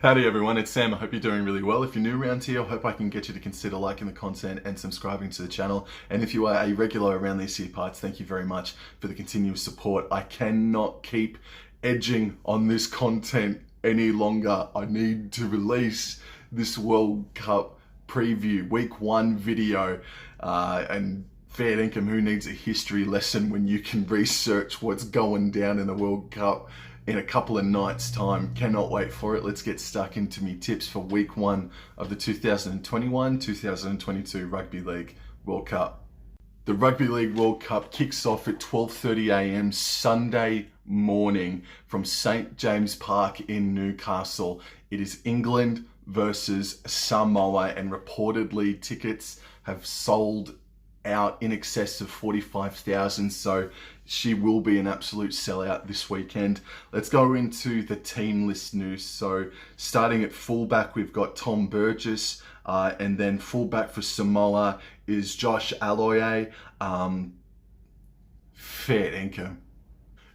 Howdy everyone, it's Sam. I hope you're doing really well. If you're new around here, I hope I can get you to consider liking the content and subscribing to the channel. And if you are a regular around these here parts, thank you very much for the continuous support. I cannot keep edging on this content any longer. I need to release this World Cup preview, week 1 video, and fair income, who needs a history lesson when you can research what's going down in the World Cup in a couple of nights' time. Cannot wait for it. Let's get stuck into me tips for week 1 of the 2021-2022 Rugby League World Cup. The Rugby League World Cup kicks off at 12:30 a.m. Sunday morning from St. James Park in Newcastle. It is England versus Samoa, and reportedly tickets have sold out in excess of 45,000, so she will be an absolute sellout this weekend. Let's go into the team list news. So starting at fullback, we've got Tom Burgess, and then fullback for Samoa is Josh Aloiai. Fair income.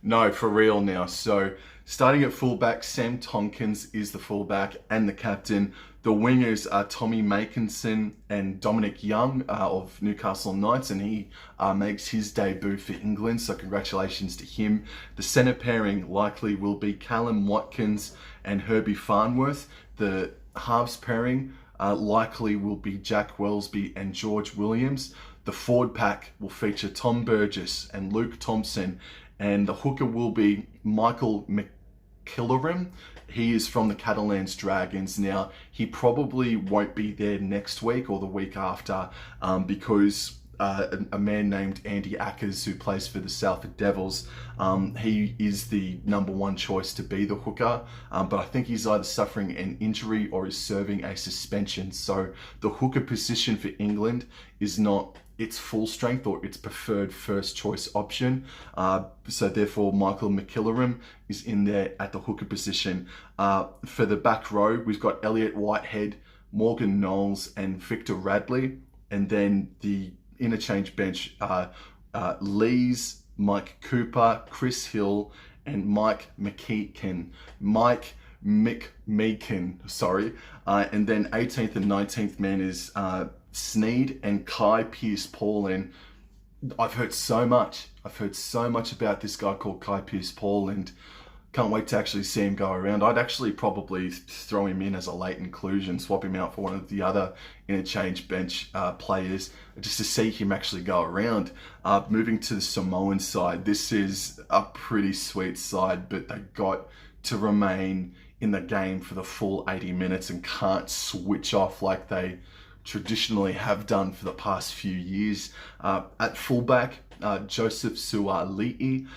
No, for real now. So starting at fullback, Sam Tompkins is the fullback and the captain. The wingers are Tommy Makinson and Dominic Young of Newcastle Knights, and he makes his debut for England, so congratulations to him. The centre pairing likely will be Callum Watkins and Herbie Farnworth. The halves pairing likely will be Jack Welsby and George Williams. The forward pack will feature Tom Burgess and Luke Thompson, and the hooker will be Michael McKillerim. He is from the Catalans Dragons. Now, he probably won't be there next week or the week after because a man named Andy Akins, who plays for the Salford Devils, he is the #1 choice to be the hooker, but I think he's either suffering an injury or is serving a suspension. So the hooker position for England is not its full strength or its preferred first choice option. So therefore, Michael McKillerim is in there at the hooker position. For the back row, we've got Elliot Whitehead, Morgan Knowles, and Victor Radley. And then the interchange bench, Lees, Mike Cooper, Chris Hill, and Mike McMeekin. Sorry. And then 18th and 19th man is Sneed and Kai Pearce-Paul. I've heard so much about this guy called Kai Pearce-Paul, and can't wait to actually see him go around. I'd actually probably throw him in as a late inclusion, swap him out for one of the other interchange bench players, just to see him actually go around. Moving to the Samoan side, this is a pretty sweet side, but they got to remain in the game for the full 80 minutes and can't switch off like they traditionally have done for the past few years. At fullback, Joseph Suali'i.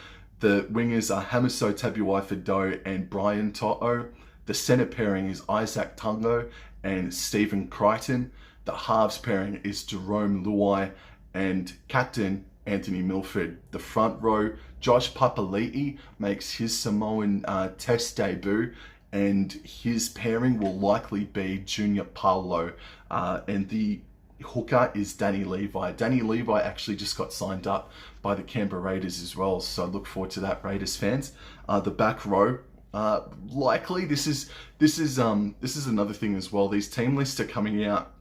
The wingers are Hamiso Tabuai-Fidow and Brian To'o. The centre pairing is Isaac Tungo and Stephen Crichton. The halves pairing is Jerome Luai and captain Anthony Milford. The front row, Josh Papali'i makes his Samoan test debut, and his pairing will likely be Junior Paulo. And the hooker is Danny Levi. Danny Levi actually just got signed up by the Canberra Raiders as well, so look forward to that, Raiders fans. The back row, likely this is another thing as well. These team lists are coming out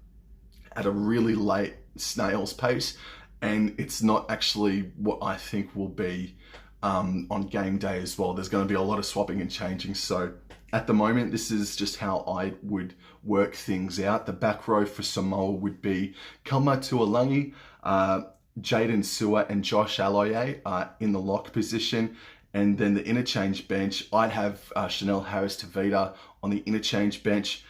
at a really late snail's pace, and it's not actually what I think will be on game day as well. There's going to be a lot of swapping and changing, so at the moment, this is just how I would work things out. The back row for Samoa would be Kelma Tuolangi, Jaden Sewer, and Josh Aloiai in the lock position. And then the interchange bench, I'd have Chanel Harris-Tavita on the interchange bench.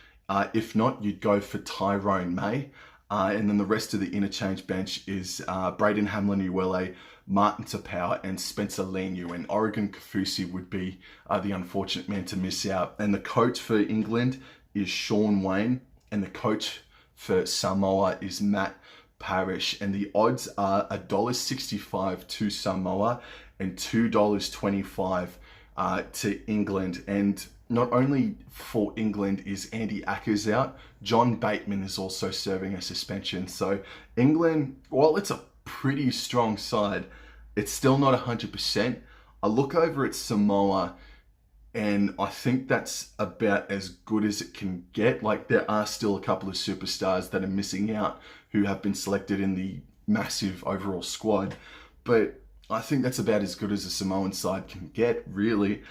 If not, you'd go for Tyrone May. And then the rest of the interchange bench is Braden Hamlin-Uele, Martin Tapau, and Spencer Leniu. And Oregon Kafusi would be the unfortunate man to miss out. And the coach for England is Sean Wayne, and the coach for Samoa is Matt Parrish. And the odds are $1.65 to Samoa and $2.25 to England. And not only for England is Andy Akins out, John Bateman is also serving a suspension. So England, while it's a pretty strong side, it's still not 100%. I look over at Samoa And I think that's about as good as it can get. Like, there are still a couple of superstars that are missing out who have been selected in the massive overall squad. But I think that's about as good as a Samoan side can get, really.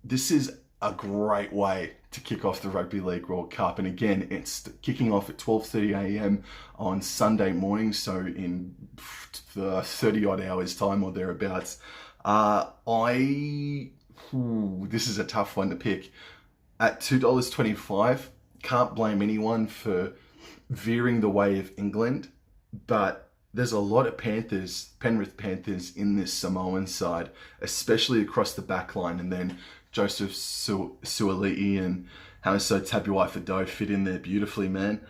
This is a great way to kick off the Rugby League World Cup. And again, it's kicking off at 12:30 a.m. on Sunday morning, so in 30 odd hours time or thereabouts. This is a tough one to pick. At $2.25, can't blame anyone for veering the way of England, but there's a lot of Penrith Panthers in this Samoan side, especially across the back line, and then Joseph Suali'i and Hamiso Tabuai-Fidow fit in there beautifully, man.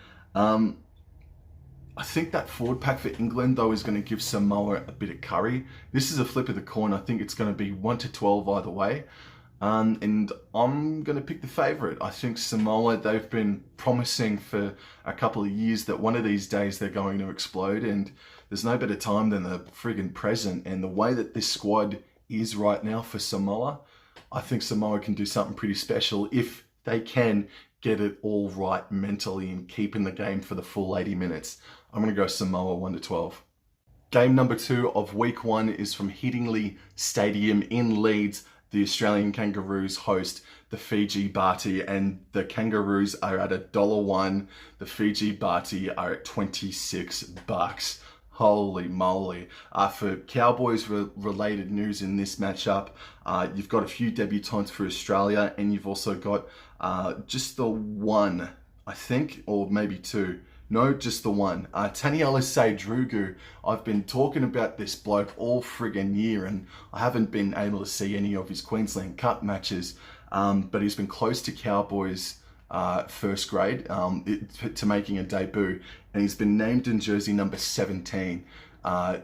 I think that forward pack for England, though, is going to give Samoa a bit of curry. This is a flip of the coin. I think it's going to be 1-12 either way. And I'm going to pick the favourite. I think Samoa, they've been promising for a couple of years that one of these days they're going to explode, and there's no better time than the friggin' present. And the way that this squad is right now for Samoa, I think Samoa can do something pretty special if they can get it all right mentally and keep in the game for the full 80 minutes. I'm going to go Samoa 1-12. Game number 2 of week 1 is from Headingley Stadium in Leeds. The Australian Kangaroos host the Fiji Bati, and the Kangaroos are at $1. The Fiji Bati are at $26. Holy moly. For Cowboys related news in this matchup, you've got a few debutants for Australia, and you've also got just the one, I think, or maybe two. No, just the one. Taniela Saidrugu. I've been talking about this bloke all friggin' year, and I haven't been able to see any of his Queensland Cup matches, but he's been close to Cowboys first grade to making a debut, and he's been named in jersey number 17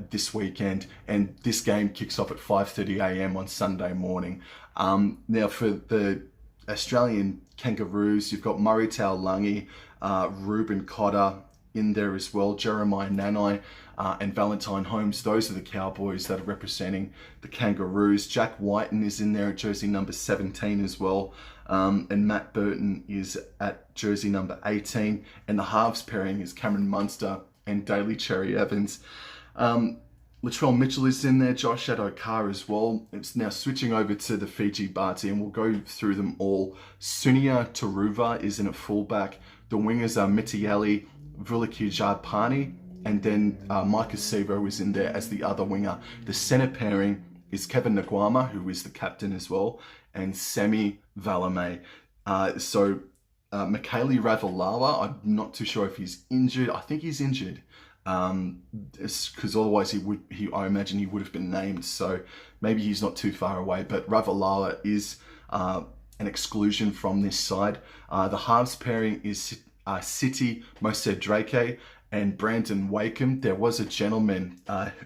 this weekend, and this game kicks off at 5:30 a.m. on Sunday morning. Now for the Australian Kangaroos, you've got Murray Taulagi, Ruben Cotter in there as well, Jeremiah Nanai and Valentine Holmes. Those are the Cowboys that are representing the Kangaroos. Jack Whiten is in there at jersey number 17 as well, and Matt Burton is at jersey number 18, and the halves pairing is Cameron Munster and Daly Cherry Evans. Latrell Mitchell is in there, Josh Adokar as well. It's now switching over to the Fiji Bati, and we'll go through them all. Sunia Taruva is in at fullback. The wingers are Mitiali, Vulikijapani, and then Micah Sevo is in there as the other winger. The centre pairing is Kevin Nguama, who is the captain as well, and Semi Valame. Michaeli Ravalawa, I'm not too sure if he's injured. I think he's injured. Because otherwise I imagine he would have been named, so maybe he's not too far away, but Ravalawa is an exclusion from this side. The halves pairing is City Mose Drake and Brandon Wakeham. There was a gentleman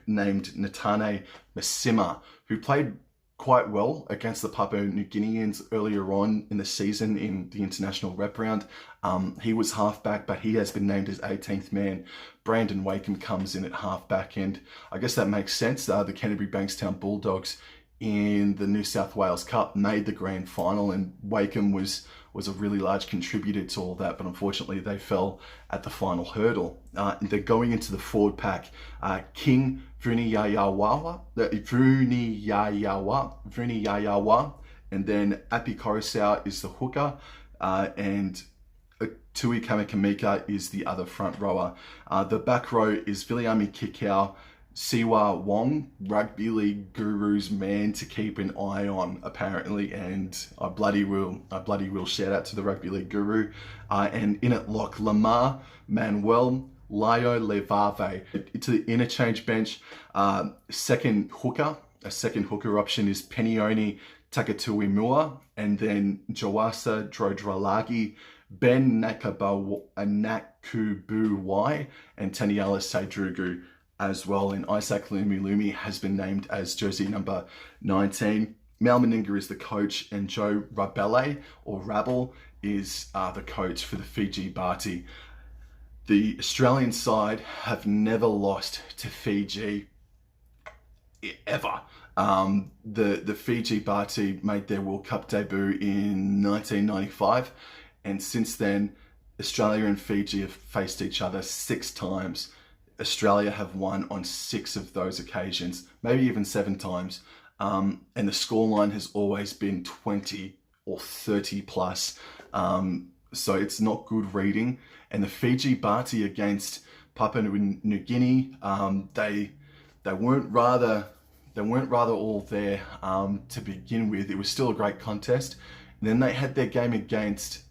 named Natane Masima who played quite well against the Papua New Guineans earlier on in the season in the international rep round. He was halfback, but he has been named as 18th man. Brandon Wakeham comes in at halfback, and I guess that makes sense. The Canterbury Bankstown Bulldogs in the New South Wales Cup made the grand final, and Wakeham was a really large contributor to all that, but unfortunately they fell at the final hurdle. They're going into the forward pack. King Vuniyayawa, and then Api Coruscant is the hooker, and Tui Kamakamika is the other front rower. The back row is Viliami Kikau, Siwa Wong, Rugby League Guru's man to keep an eye on, apparently, and I bloody will shout out to the Rugby League Guru. And in at lock, Lamar Manuel Layo Levave. To the interchange bench, a second hooker option is Penioni Takatuimua, and then Jawasa Drodralagi, Ben Nakubuwai, and Taniela Saidrugu as well. And Isaac Lumi has been named as jersey number 19. Mal Meninga is the coach, and Joe Rabele, or Rabel, is the coach for the Fiji Bati. The Australian side have never lost to Fiji ever. The Fiji Bati made their World Cup debut in 1995, and since then, Australia and Fiji have faced each other 6 times. Australia have won on 6 of those occasions, maybe even 7 times. And the scoreline has always been 20 or 30 plus. So it's not good reading. And the Fiji Bati against Papua New Guinea, they weren't rather all there to begin with. It was still a great contest. And then they had their game against,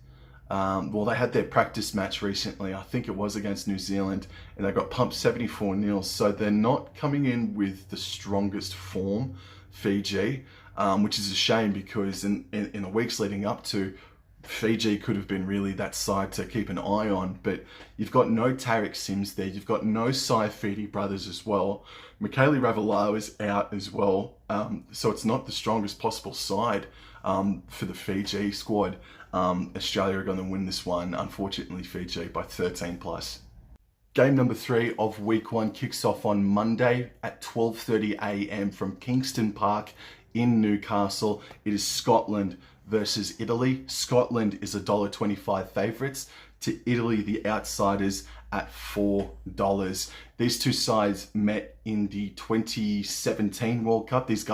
they had their practice match recently. I think it was against New Zealand, and they got pumped 74-0. So they're not coming in with the strongest form, Fiji, which is a shame, because in the weeks leading up to, Fiji could have been really that side to keep an eye on. But you've got no Tarek Sims there. You've got no Saifidi brothers as well. Michaele Ravalawa is out as well. So it's not the strongest possible side for the Fiji squad. Australia are going to win this one, unfortunately, Fiji, by 13 plus. Game number 3 of week 1 kicks off on Monday at 12:30 a.m. from Kingston Park in Newcastle. It is Scotland versus Italy. Scotland is $1.25 favourites to Italy, the outsiders, at $4. These two sides met in the 2017 World Cup. These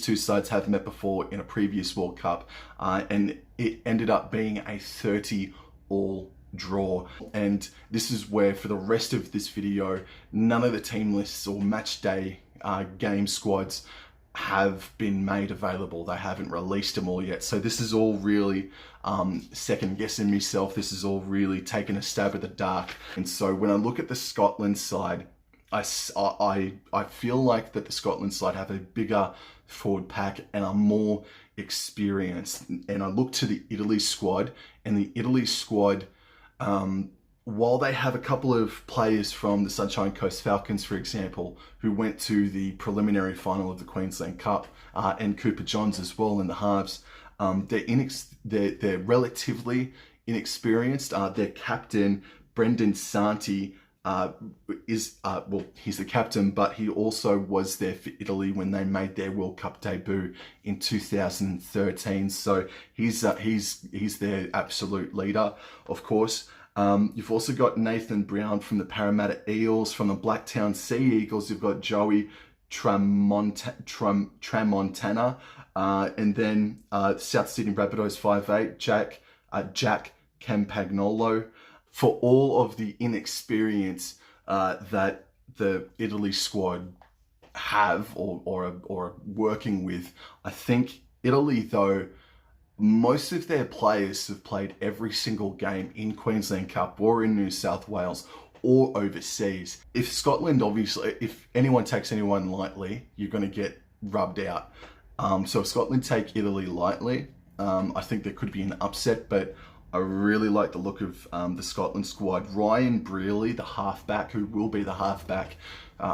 two sides have met before in a previous World Cup, and it ended up being a 30-all draw. And this is where, for the rest of this video, none of the team lists or match day game squads have been made available. They haven't released them all yet. So this is all really second guessing myself. This is all really taking a stab at the dark. And so when I look at the Scotland side, I feel like that the Scotland side have a bigger forward pack and are more experienced. And I look to the Italy squad, and the Italy squad, while they have a couple of players from the Sunshine Coast Falcons, for example, who went to the preliminary final of the Queensland Cup, and Cooper Johns as well in the halves, they're relatively inexperienced. Their captain, Brendan Santi, he's the captain, but he also was there for Italy when they made their World Cup debut in 2013. So he's their absolute leader, of course. You've also got Nathan Brown from the Parramatta Eels. From the Blacktown Sea Eagles, you've got Joey Tramontana. And then South Sydney Rabbitohs 5'8", Jack Campagnolo. For all of the inexperience that the Italy squad have or are working with, I think Italy, though, most of their players have played every single game in Queensland Cup or in New South Wales or overseas. If Scotland, obviously, if anyone takes anyone lightly, you're going to get rubbed out. So if Scotland take Italy lightly, I think there could be an upset, but I really like the look of the Scotland squad. Ryan Brearley, the halfback, who will be the halfback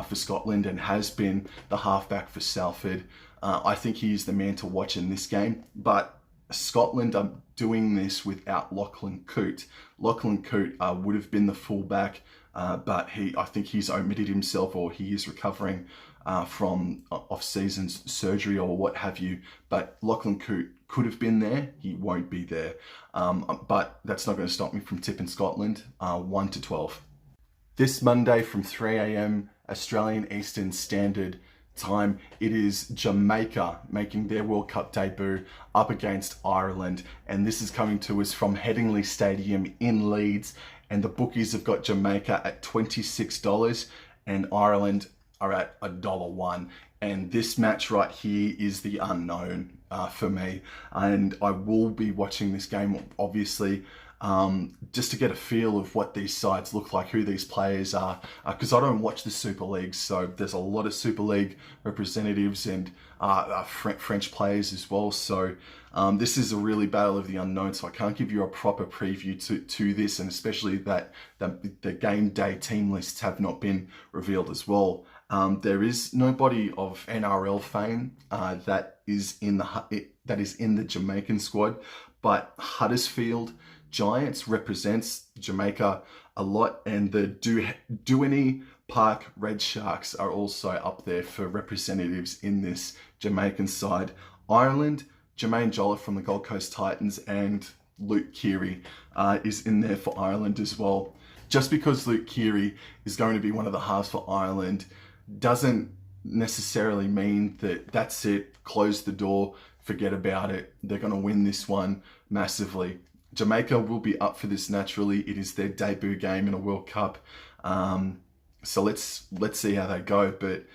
for Scotland and has been the halfback for Salford. I think he's the man to watch in this game. But Scotland are doing this without Lachlan Coote. Lachlan Coote would have been the fullback, but I think he's omitted himself, or he is recovering from off-season surgery or what have you. But Lachlan Coote could have been there. He won't be there. But that's not going to stop me from tipping Scotland 1-12. This Monday from 3 a.m. Australian Eastern Standard Time, it is Jamaica making their World Cup debut up against Ireland, and this is coming to us from Headingley Stadium in Leeds, and the bookies have got Jamaica at $26 and Ireland are at $1. And this match right here is the unknown for me, and I will be watching this game, obviously, just to get a feel of what these sides look like, who these players are, because I don't watch the Super League, so there's a lot of Super League representatives and French players as well. So this is a really battle of the unknown, so I can't give you a proper preview to this, and especially that the game day team lists have not been revealed as well. There is nobody of NRL fame that is in the Jamaican squad, but Huddersfield Giants represents Jamaica a lot, and the Duini Park Red Sharks are also up there for representatives in this Jamaican side. Ireland, Jermaine Jolliffe from the Gold Coast Titans and Luke Keary is in there for Ireland as well. Just because Luke Keary is going to be one of the halves for Ireland doesn't necessarily mean that that's it, close the door, forget about it. They're going to win this one massively. Jamaica will be up for this naturally. It is their debut game in a World Cup. So let's see how they go, but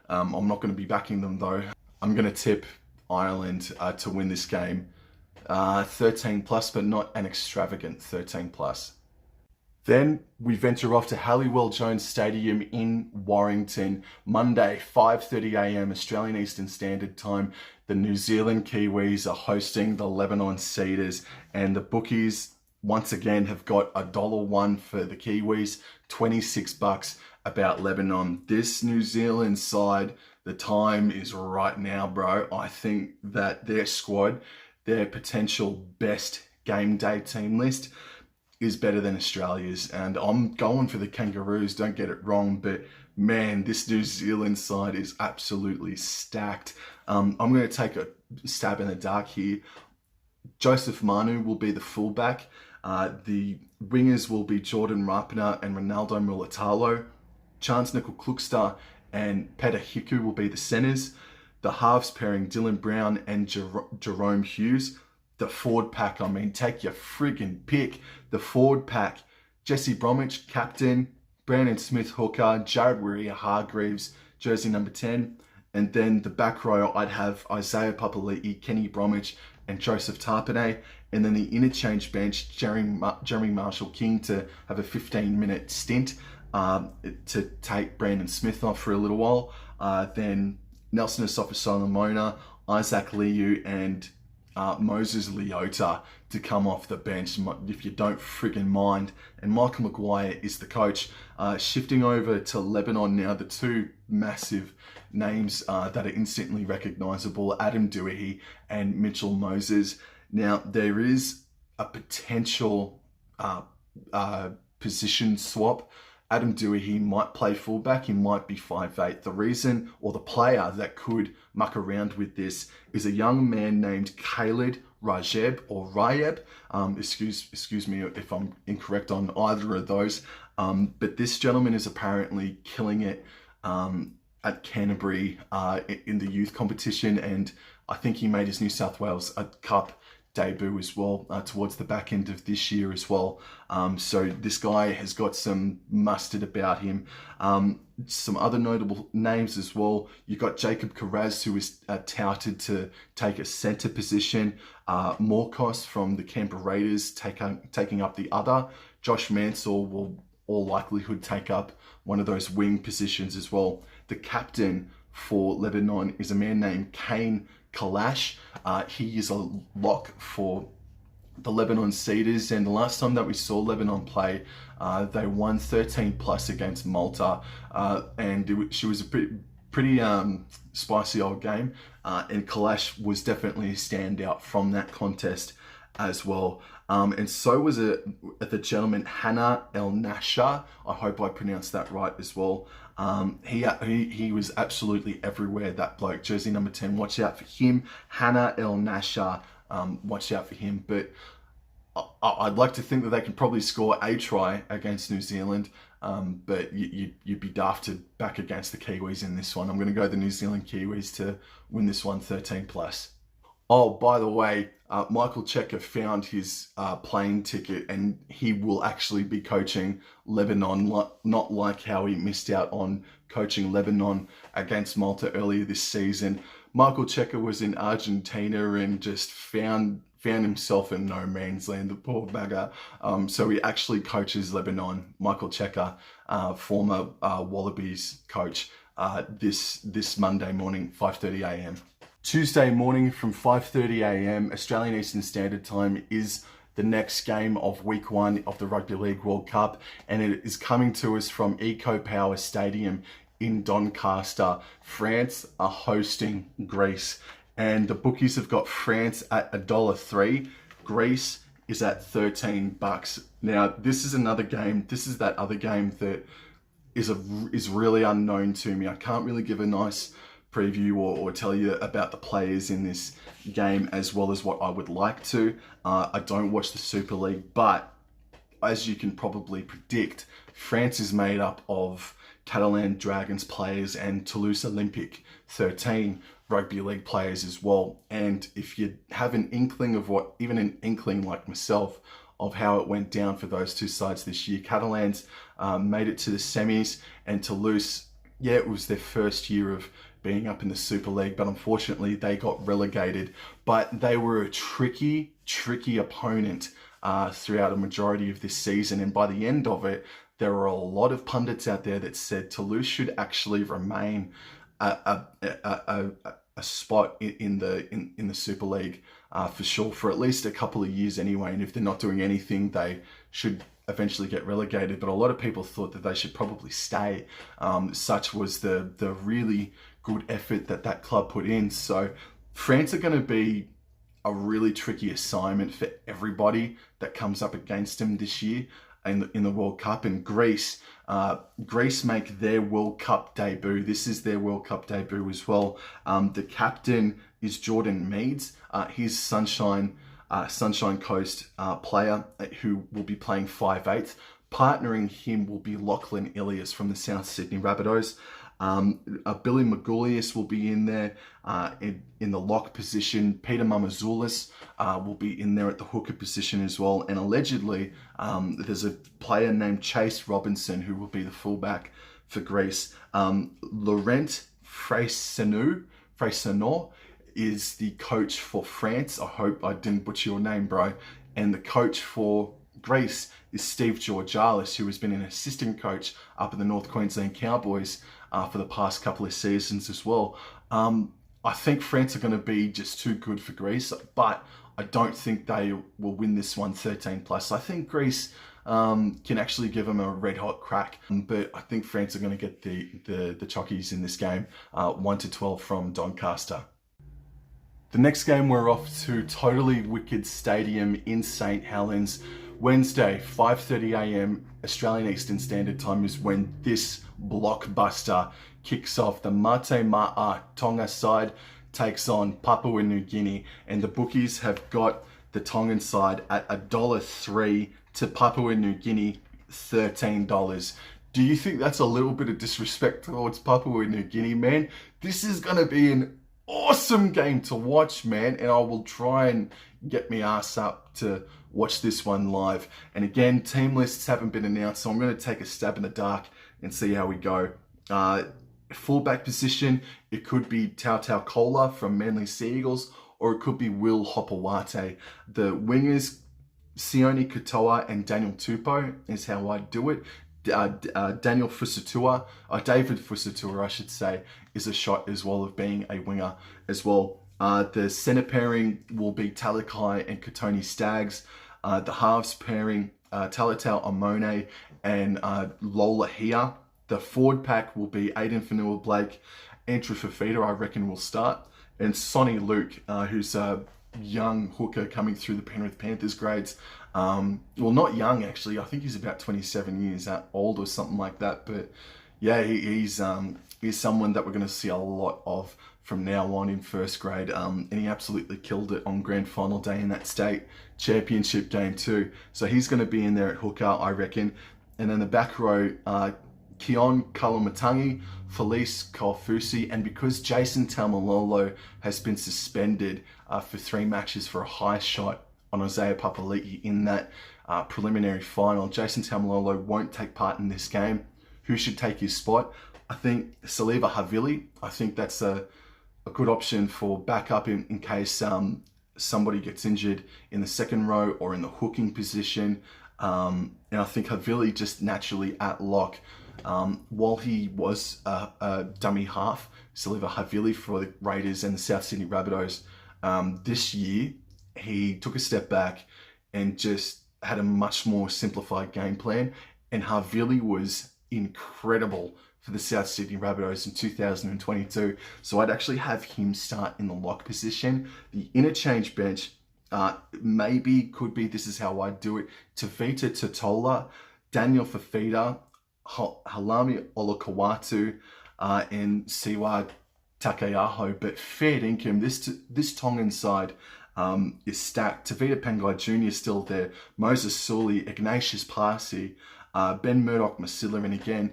I'm not going to be backing them though. I'm going to tip Ireland to win this game. 13 plus, but not an extravagant 13 plus. Then we venture off to Halliwell Jones Stadium in Warrington, Monday, 5:30 a.m. Australian Eastern Standard Time. The New Zealand Kiwis are hosting the Lebanon Cedars, and the bookies once again have got $1 for the Kiwis, $26 about Lebanon. This New Zealand side, the time is right now, bro. I think that their squad, their potential best game day team list, is better than Australia's, and I'm going for the Kangaroos, don't get it wrong, but man, this New Zealand side is absolutely stacked. I'm going to take a stab in the dark here. Joseph Manu will be the fullback. The wingers will be Jordan Rapana and Ronaldo Mulatalo. Chance Nickel-Klukstar and Peter Hiku will be the centres. The halves pairing Dylan Brown and Jerome Hughes. The forward pack, I mean, take your friggin' pick. The forward pack, Jesse Bromwich, captain, Brandon Smith, hooker, Jared Waerea-Hargreaves, jersey number 10. And then the back row, I'd have Isaiah Papali'i, Kenny Bromwich, and Joseph Tarpanay. And then the interchange bench, Jeremy Marshall-King to have a 15-minute stint to take Brandon Smith off for a little while. Then Nelson Asofa-Solomona, Isaac Liu, and Moses Leota to come off the bench, if you don't friggin' mind. And Michael Maguire is the coach. Shifting over to Lebanon now, the two massive names that are instantly recognisable, Adam Dewey and Mitchell Moses. Now, there is a potential position swap. Adam Dewey might play fullback, he might be 5'8". The reason, or the player that could muck around with this, is a young man named Khalid Rajeb, or Rayeb. Excuse me if I'm incorrect on either of those. But this gentleman is apparently killing it at Canterbury in the youth competition, and I think he made his New South Wales Cup debut as well towards the back end of this year as well. So this guy has got some mustard about him. Some other notable names as well. You've got Jacob Carraz, who is touted to take a centre position. Morkos from the Canberra Raiders taking up the other. Josh Mansell will all likelihood take up one of those wing positions as well. The captain for Lebanon is a man named Kane Kalash. He is a lock for the Lebanon Cedars, and the last time that we saw Lebanon play, they won 13 plus against Malta, and she was a pretty spicy old game, and Kalash was definitely a standout from that contest as well. And so was the gentleman Hannah El Nasha. I hope I pronounced that right as well. He was absolutely everywhere, that bloke. Jersey number 10, watch out for him. Hannah El Nasha, watch out for him. But I'd like to think that they can probably score a try against New Zealand, but you'd be daft to back against the Kiwis in this one. I'm going to go the New Zealand Kiwis to win this one 13 plus. Oh, by the way, Michael Cheika found his plane ticket, and he will actually be coaching Lebanon, not like how he missed out on coaching Lebanon against Malta earlier this season. Michael Cheika was in Argentina and just found himself in no man's land, the poor bagger. So he actually coaches Lebanon. Michael Cheika, former Wallabies coach, this Monday morning, 5:30 a.m. Tuesday morning from 5:30 a.m. Australian Eastern Standard Time is the next game of week 1 of the Rugby League World Cup, and it is coming to us from Eco Power Stadium in Doncaster. France are hosting Greece, and the bookies have got France at $1.03, Greece is at $13. Now, this is another game. This is that other game that is really unknown to me. I can't really give a nice preview or tell you about the players in this game as well as what I would like to. I don't watch the Super League, but as you can probably predict, France is made up of Catalan Dragons players and Toulouse Olympic 13 rugby league players as well. And if you have an inkling of even an inkling like myself, of how it went down for those two sides this year, Catalans made it to the semis, and Toulouse, yeah, it was their first year of being up in the Super League, but unfortunately they got relegated. But they were a tricky opponent throughout a majority of this season, and by the end of it, there were a lot of pundits out there that said Toulouse should actually remain a spot in the Super League for sure, for at least a couple of years anyway. And if they're not doing anything, they should eventually get relegated. But a lot of people thought that they should probably stay. Such was the really good effort that club put in. So France are going to be a really tricky assignment for everybody that comes up against them this year in the World Cup. And Greece make their World Cup debut. This is their World Cup debut as well. The captain is Jordan Meads. He's Sunshine Coast player who will be playing 5/8. Partnering him will be Lachlan Ilias from the South Sydney Rabbitohs. Billy Magoulias will be in there in the lock position. Peter Mamazoulis will be in there at the hooker position as well. And allegedly, there's a player named Chase Robinson who will be the fullback for Greece. Laurent Freysenau is the coach for France. I hope I didn't butcher your name, bro. And the coach for Greece is Steve Georgalis, who has been an assistant coach up in the North Queensland Cowboys for the past couple of seasons as well. I think France are going to be just too good for Greece, but I don't think they will win this one 13+. I think Greece can actually give them a red hot crack, but I think France are going to get the chockies in this game, 1-12 from Doncaster. The next game, we're off to Totally Wicked Stadium in St. Helens. Wednesday, 5:30 a.m. Australian Eastern Standard Time is when this blockbuster kicks off. The Mate Ma'a Tonga side takes on Papua New Guinea, and the bookies have got the Tongan side at $1.03 to Papua New Guinea $13. Do you think that's a little bit of disrespect towards Papua New Guinea, man? This is going to be an awesome game to watch, man, and I will try and get my ass up to watch this one live. And again, team lists haven't been announced, so I'm going to take a stab in the dark and see how we go. Fullback position, it could be Tautau Kola from Manly Sea Eagles, or it could be Will Hopewate. The wingers, Sione Katoa and Daniel Tupou is how I do it. David Fusatua, I should say, is a shot as well of being a winger as well. The centre pairing will be Talakai and Katoni Staggs. The halves pairing, Talatau Amone and Lola Hia. The forward pack will be Aiden Fanua-Blake, Andrew Fafita, I reckon, will start. And Sonny Luke, who's a young hooker coming through the Penrith Panthers grades. Well, not young, actually. I think he's about 27 years old or something like that. But yeah, he's someone that we're going to see a lot of from now on in first grade. And he absolutely killed it on grand final day in that state championship game too. So he's going to be in there at hooker, I reckon. And then the back row, Keon Kalamatangi, Felice Kofusi, and because Jason Taumalolo has been suspended for 3 matches for a high shot on Isaiah Papali'i in that preliminary final, Jason Taumalolo won't take part in this game. Who should take his spot? I think Saliva Havili. I think that's a good option for backup in case somebody gets injured in the second row or in the hooking position. And I think Havili just naturally at lock. While he was a dummy half, Saliva Havili for the Raiders and the South Sydney Rabbitohs, this year he took a step back and just had a much more simplified game plan. And Havili was incredible for the South Sydney Rabbitohs in 2022. So I'd actually have him start in the lock position. The interchange bench, maybe could be this is how I do it. Tavita Totola, Daniel Fafita, Halami Olakawatu, and Siwa Takayaho. But fair dinkum, this Tongan side is stacked. Tavita Pangai Jr. is still there. Moses Sully, Ignatius Parsi, Ben Murdoch-Masila, and again,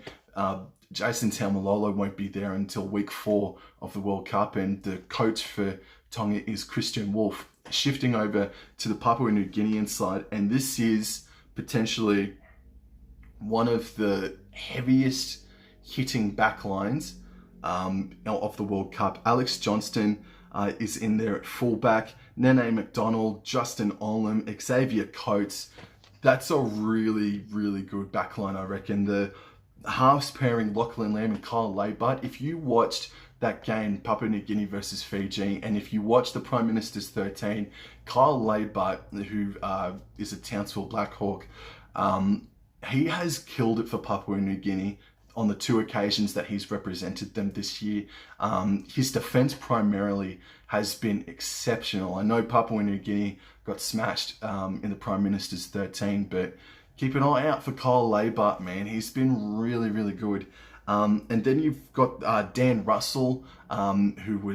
Jason Taumalolo won't be there until week 4 of the World Cup, and the coach for Tonga is Christian Wolf. Shifting over to the Papua New Guinean side, and this is potentially one of the heaviest hitting backlines of the World Cup. Alex Johnston is in there at fullback. Nene McDonald, Justin Olam, Xavier Coates. That's a really, really good backline, I reckon. The halves pairing Lachlan Lamb and Kyle Laybutt. If you watched that game, Papua New Guinea versus Fiji, and if you watch the Prime Minister's 13, Kyle Laybutt, who is a Townsville Blackhawk, he has killed it for Papua New Guinea on the 2 occasions that he's represented them this year. His defense primarily has been exceptional. I know Papua New Guinea got smashed in the Prime Minister's 13, but keep an eye out for Kyle Laybutt, man. He's been really, really good. And then you've got Dan Russell, who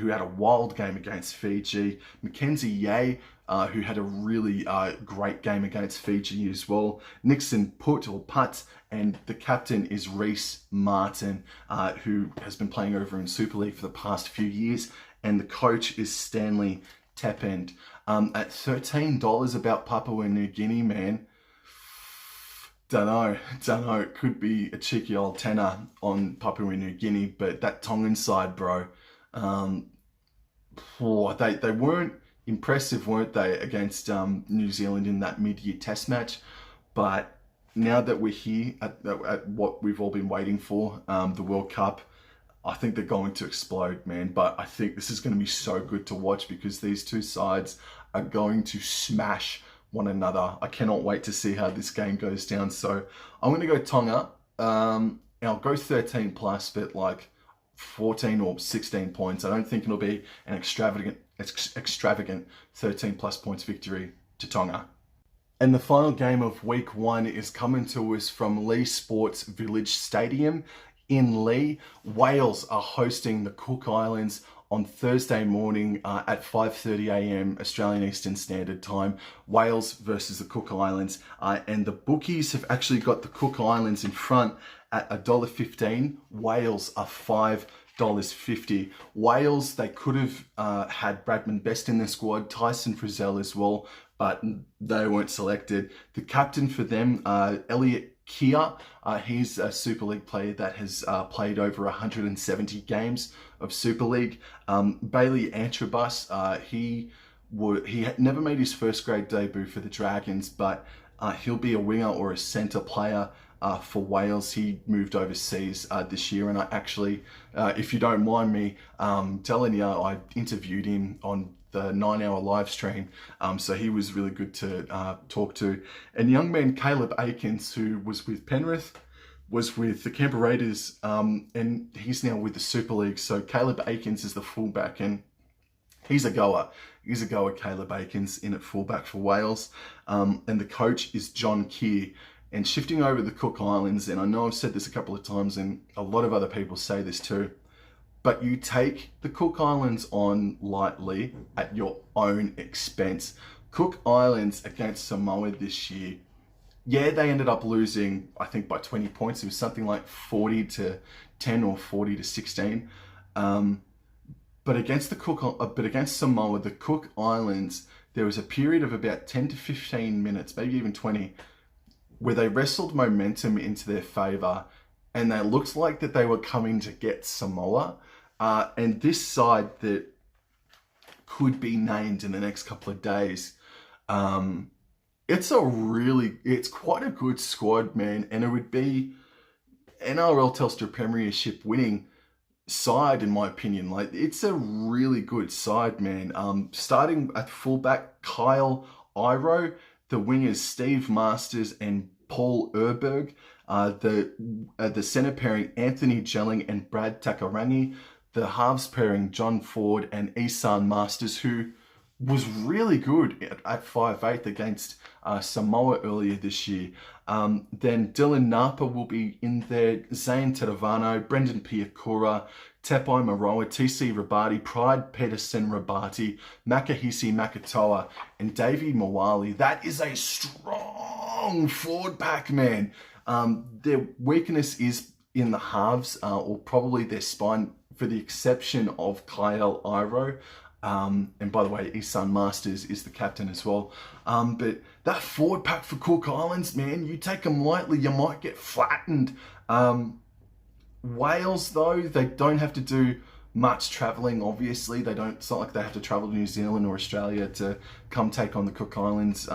had a wild game against Fiji. Mackenzie Yeh, who had a really great game against Fiji as well. Nixon Putt, and the captain is Reece Martin, who has been playing over in Super League for the past few years. And the coach is Stanley Tepend. At $13 about Papua New Guinea, man. Don't know. It could be a cheeky old tenner on Papua New Guinea, but that Tongan side, bro, they weren't impressive, weren't they, against New Zealand in that mid-year test match? But now that we're here at what we've all been waiting for, the World Cup, I think they're going to explode, man. But I think this is going to be so good to watch because these two sides are going to smash one another. I cannot wait to see how this game goes down. So I'm going to go Tonga. I'll go 13 plus, but like 14 or 16 points. I don't think it'll be an extravagant 13 plus points victory to Tonga. And the final game of week 1 is coming to us from Lee Sports Village Stadium in Lee. Wales are hosting the Cook Islands on Thursday morning at 5:30 a.m. Australian Eastern Standard Time. Wales versus the Cook Islands. And the bookies have actually got the Cook Islands in front at $1.15. Wales are $5.50. Wales, they could have had Bradman Best in their squad, Tyson Frizzell as well, but they weren't selected. The captain for them, Elliot Kia, he's a Super League player that has played over 170 games of Super League. Bailey Antrobus, he had never made his first grade debut for the Dragons, but he'll be a winger or a centre player for Wales. He moved overseas this year, and I actually, if you don't mind me telling you, I interviewed him on the 9-hour live stream, so he was really good to talk to. And young man Caleb Akins, who was with Penrith, was with the Canberra Raiders, and he's now with the Super League. So Caleb Akins is the fullback, and he's a goer. He's a goer, Caleb Akins, in at fullback for Wales. And the coach is John Keir. And shifting over the Cook Islands, and I know I've said this a couple of times, and a lot of other people say this too, but you take the Cook Islands on lightly at your own expense. Cook Islands against Samoa this year, yeah, they ended up losing, I think, by 20 points. It was something like 40-10 or 40-16. But against Samoa, the Cook Islands, there was a period of about 10 to 15 minutes, maybe even 20, where they wrestled momentum into their favour, and they looked like that they were coming to get Samoa. And this side that could be named in the next couple of days, it's quite a good squad, man. And it would be NRL Telstra Premiership winning side, in my opinion. Like, it's a really good side, man. Starting at fullback, Kyle Iro. The wingers, Steve Masters and Paul Erberg. The centre pairing, Anthony Jelling and Brad Takarangi. The halves pairing, John Ford and Isan Masters, who was really good at 5'8" against Samoa earlier this year. Then Dylan Napa will be in there, Zane Teravano, Brendan Piakura, Tepai Maroa, TC Rabati, Pride Peterson Rabati, Makahisi Makatoa, and Davey Mawali. That is a strong forward pack, man. Their weakness is in the halves, or probably their spine, for the exception of Kyle Iro. And by the way, his son Masters is the captain as well. But that forward pack for Cook Islands, man, you take them lightly, you might get flattened. Wales, though, they don't have to do much travelling, obviously. It's not like they have to travel to New Zealand or Australia to come take on the Cook Islands.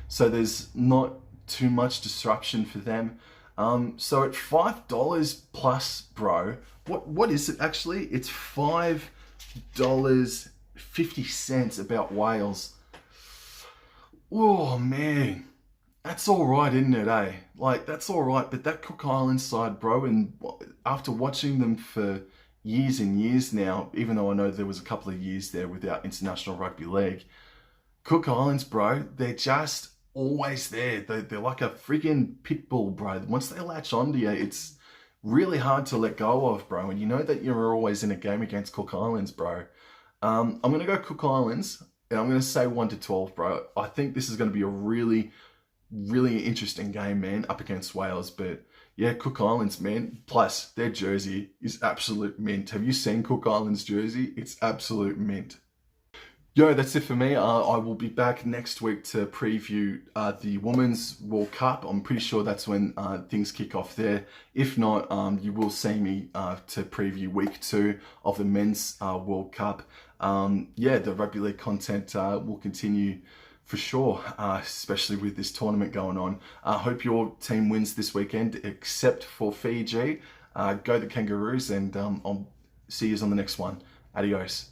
So there's not too much disruption for them. So at $5 plus, bro, what is it actually? It's $5.50 about Wales. Oh man, that's all right, isn't it, eh? Like, that's all right, but that Cook Islands side, bro, and after watching them for years and years now, even though I know there was a couple of years there without International Rugby League, Cook Islands, bro, they're just always there. They're like a freaking pit bull, bro. Once they latch onto you, it's really hard to let go of, bro. And you know that you're always in a game against Cook Islands, bro. I'm going to go Cook Islands, and I'm going to say 1-12, bro. I think this is going to be a really, really interesting game, man, up against Wales. But yeah, Cook Islands, man. Plus, their jersey is absolute mint. Have you seen Cook Islands jersey? It's absolute mint. Yo, that's it for me. I will be back next week to preview the Women's World Cup. I'm pretty sure that's when things kick off there. If not, you will see me to preview week 2 of the Men's World Cup. Yeah, the rugby league content will continue for sure, especially with this tournament going on. I hope your team wins this weekend, except for Fiji. Go the Kangaroos, and I'll see you on the next one. Adios.